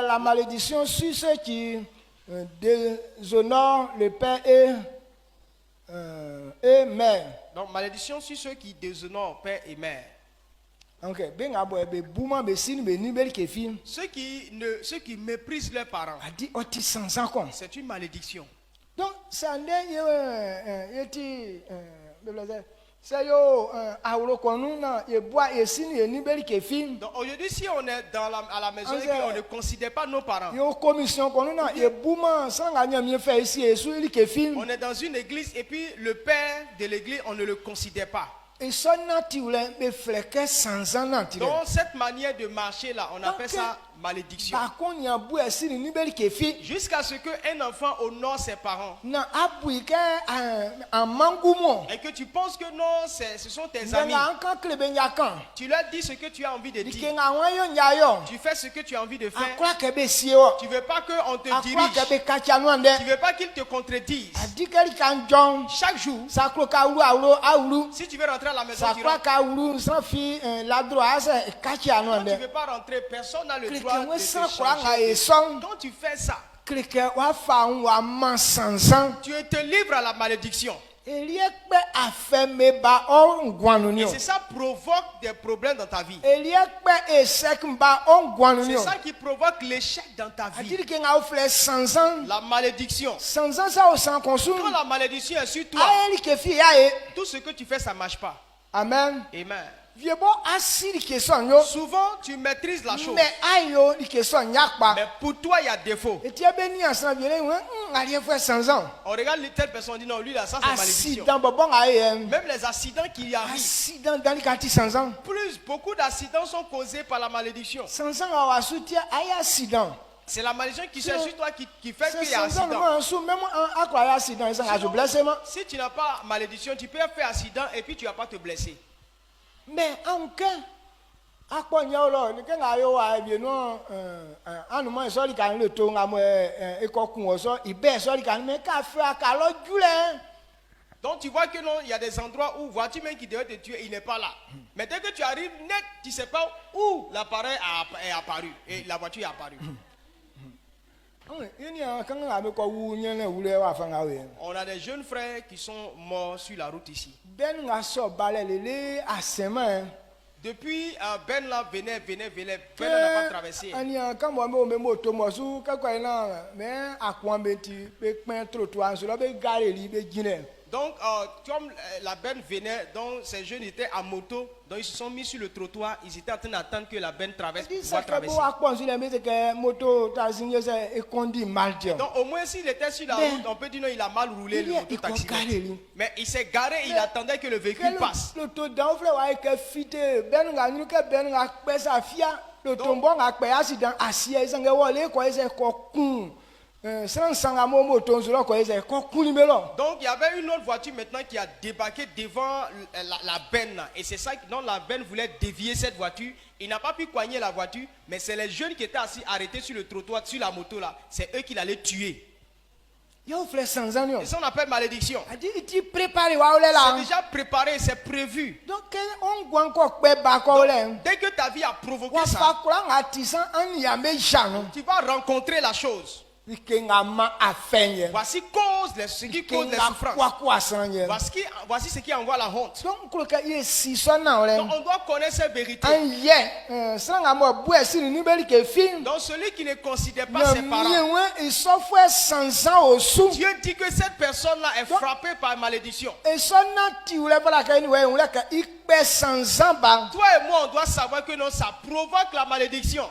La malédiction sur ceux qui déshonorent le père et mère. Donc, malédiction sur ceux qui déshonorent père et mère. Ceux qui méprisent leurs parents. C'est une malédiction. Donc, ça n'est donc aujourd'hui, si on est à la maison et qu'on ne considère pas nos parents, on est dans une église et puis le père de l'église, on ne le considère pas. Donc cette manière de marcher là, on appelle ça malédiction. Jusqu'à ce qu'un enfant honore ses parents. Et que tu penses que non, ce sont tes amis. Tu leur dis ce que tu as envie de dire. Tu fais ce que tu as envie de faire. Tu ne veux pas qu'on te dirige. Tu ne veux pas qu'il te contredise. Chaque jour, si tu veux rentrer à la maison, tu rentres. Quand tu ne veux pas rentrer, personne n'a le droit de te changer. Quand tu fais ça, tu te livres à la malédiction. Et c'est ça qui provoque des problèmes dans ta vie. C'est ça qui provoque l'échec dans ta vie. La malédiction. Quand la malédiction est sur toi, tout ce que tu fais, ça ne marche pas. Amen. Amen. Souvent, tu maîtrises la chose. Mais pour toi, il y a défaut. On regarde telle personne, on dit non, lui là, ça c'est malédiction. Même les accidents qui arrivent. Beaucoup d'accidents sont causés par la malédiction. C'est la malédiction qui est sur toi qui fait qu'il y a accident. Si tu n'as pas malédiction, tu peux faire accident et puis tu ne vas pas te blesser. Mais en cas, donc tu vois que non, il y a des endroits où voiture même qui devait te tuer, il n'est pas là. Mais dès que tu arrives net, tu ne sais pas où l'appareil est apparu et la voiture est apparue. On a des jeunes frères qui sont morts sur la route ici. Depuis Ben là venait, Ben n'a pas traversé. Donc, comme la benne venait, donc ces jeunes étaient à moto, donc ils se sont mis sur le trottoir, ils étaient en train d'attendre que la benne traverse pour pouvoir traverser. Donc, au moins s'il était sur la route, on peut dire non, il a mal roulé le moto-taxi. Mais il s'est garé, il attendait que le véhicule passe. Donc il y avait une autre voiture maintenant qui a débarqué devant la benne. Et c'est ça dont la benne voulait dévier cette voiture. Il n'a pas pu coigner la voiture, mais c'est les jeunes qui étaient assis arrêtés sur le trottoir, sur la moto là. C'est eux qui l'allaient tuer. Et ça on appelle malédiction. C'est déjà préparé, c'est prévu. Donc, dès que ta vie a provoqué ça, tu vas rencontrer la chose. Voici ce qui cause les souffrances. Voici ce qui envoie la honte. Donc on doit connaître cette vérité. Donc celui qui ne considère pas ses parents, Dieu dit que cette personne-là est frappée par malédiction. Toi et moi, on doit savoir que non, ça provoque la malédiction.